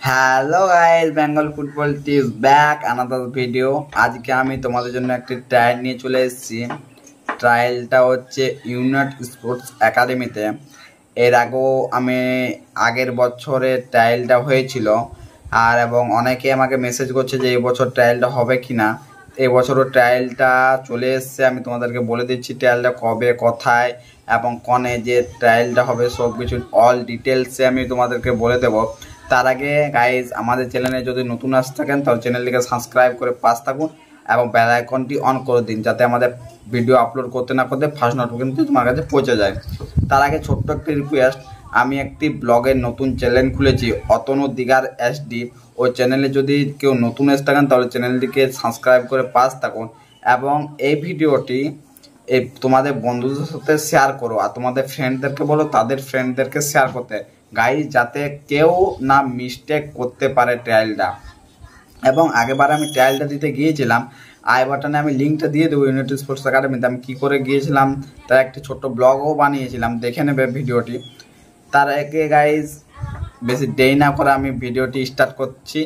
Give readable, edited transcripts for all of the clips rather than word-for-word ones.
Hello guys, Bengal football tips back another video. আজকে আমি তোমাদের জন্য একটি ট্রায়াল নিয়ে চলে এসেছি। ট্রায়ালটা হচ্ছে ইউনাইট স্পোর্টস একাডেমিতে। এর আগেও আগের বছরে ট্রায়ালটা হয়েছিল এবং অনেকে আমাকে মেসেজ করছে যে এই বছর ট্রায়ালটা হবে কি না। এই বছরও ট্রায়ালটা চলে এসছে। আমি তোমাদেরকে বলে দিচ্ছি ট্রায়ালটা কবে, কোথায় এবং কনে যে ট্রায়ালটা হবে সব কিছু অল ডিটেলসে আমি তোমাদেরকে বলে দেবো। তার আগে গাইজ, আমাদের চ্যানেলে যদি নতুন আসতে থাকেন তাহলে চ্যানেলটিকে সাবস্ক্রাইব করে পাশ থাকুন এবং বেল আইকনটি অন করে দিন, যাতে আমাদের ভিডিও আপলোড করতে না করতে ফার্স্ট নোটিফিকেশন তোমার কাছে পৌঁছে যায়। তার আগে ছোট্ট একটি রিকোয়েস্ট, আমি একটি ব্লগের নতুন চ্যানেল খুলেছি অতনু দিগার এসডি। ওই চ্যানেলে যদি কেউ নতুন এসে থাকেন তাহলে চ্যানেলটিকে সাবস্ক্রাইব করে পাশ থাকুন এবং এই ভিডিওটি তোমাদের বন্ধুদের সাথে শেয়ার করো আর তোমাদের ফ্রেন্ডদেরকে বলো তাদের ফ্রেন্ডদেরকে শেয়ার করতে, গাইজ, যাতে কেউ না মিস্টেক করতে পারে ট্রায়ালটা। এবং আগেবার আমি ট্রায়ালটা দিতে গিয়েছিলাম, আই বাটনে আমি লিঙ্কটা দিয়ে দেবো। ইউনাইট স্পোর্টস একাডেমিতে আমি কী করে গিয়েছিলাম তার একটি ছোট্ট ব্লগও বানিয়েছিলাম, দেখে নেবে ভিডিওটি। তার আগে গাইজ, বেশি দেরি না করে আমি ভিডিওটি স্টার্ট করছি।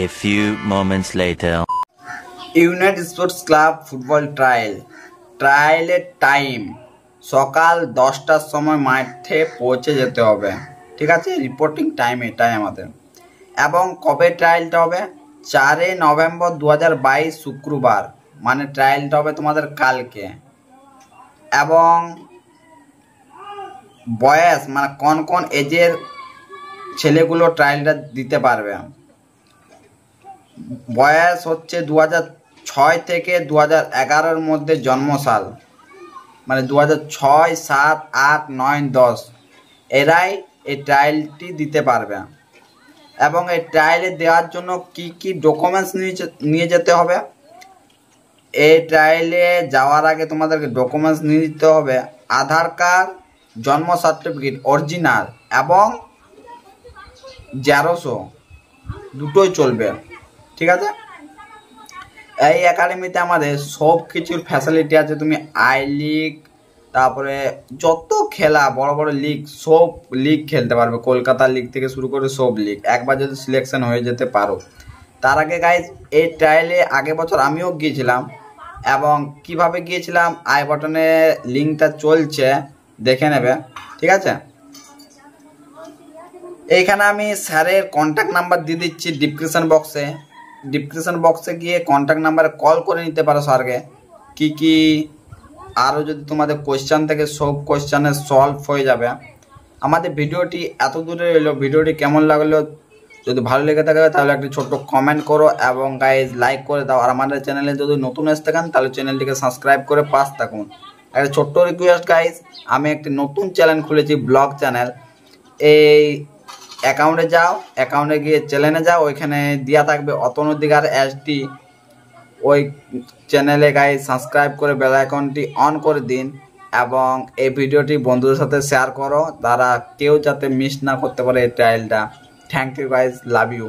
A few moments later. United Sports Club football ট্রায়ালের টাইম সকাল 10টার সময় মাঠে পৌঁছে যেতে হবে, ঠিক আছে? রিপোর্টিং টাইম এটাই আমাদের। এবং কবে ট্রায়ালটা হবে? 4 নভেম্বর 2022 শুক্রবার, মানে ট্রায়ালটা হবে তোমাদের কালকে। এবং বয়স মানে কোন এজের ছেলেগুলো ট্রায়ালটা দিতে পারবে। বয়স হচ্ছে 2006 থেকে 2011-এর মধ্যে জন্মসাল, মানে 2006, 7, 8, 9, 10 এরাই এই ট্রায়ালটি দিতে পারবে। এবং এই ট্রায়ালে দেওয়ার জন্য কি ডকুমেন্টস নিয়ে যেতে হবে? এই ট্রায়ালে যাওয়ার আগে তোমাদেরকে ডকুমেন্টস নিয়ে যেতে হবে আধার কার্ড, জন্ম সার্টিফিকেট অরিজিনাল এবং জেরক্সও, দুটোই চলবে, ঠিক আছে? এই একাডেমিতে আমাদের সব কিছুর ফ্যাসিলিটি আছে। তুমি আই লিগ, তারপরে যত খেলা বড় বড় লিগ, সব লিগ খেলতে পারবে। কলকাতা লিগ থেকে শুরু করে সব লিগ, একবার যদি সিলেকশন হয়ে যেতে পারো। তার আগে গাইজ, এই ট্রায়ালে আগের বছর আমিও গিয়েছিলাম এবং কিভাবে গিয়েছিলাম আই বাটনে লিঙ্কটা চলছে, দেখে নেবে, ঠিক আছে? এইখানে আমি স্যারের কন্ট্যাক্ট নাম্বার দিয়ে দিচ্ছি ডিসক্রিপশন বক্সে গিয়ে কন্ট্যাক্ট নাম্বারে কল করে নিতে পারো স্যারকে। কি আরও যদি তোমাদের কোয়েশ্চান থেকে সব কোয়েশ্চানের সলভ হয়ে যাবে। আমাদের ভিডিওটি এত দূরে এলো, ভিডিওটি কেমন লাগলো যদি ভালো লেগে থাকে তাহলে একটি ছোট্ট কমেন্ট করো এবং গাইজ লাইক করে দাও। আর আমাদের চ্যানেলে যদি নতুন এসে থাকেন তাহলে চ্যানেলটিকে সাবস্ক্রাইব করে পাশ থাকুন। একটা ছোট্ট রিকোয়েস্ট গাইজ, আমি একটি নতুন চ্যানেল খুলেছি, ব্লগ চ্যানেল। এই অ্যাকাউন্টে যাও, অ্যাকাউন্টে গিয়ে চ্যানেলে যাও, ওইখানে দেওয়া থাকবে অতনু দিগার এসডি। ওই চ্যানেলে গাইজ সাবস্ক্রাইব করে বেল আইকনটি অন করে দিন এবং এই ভিডিওটি বন্ধুদের সাথে শেয়ার করো, তারা কেউ যাতে মিস না করতে পারে এই ট্রায়ালটা। Thank you guys, love you.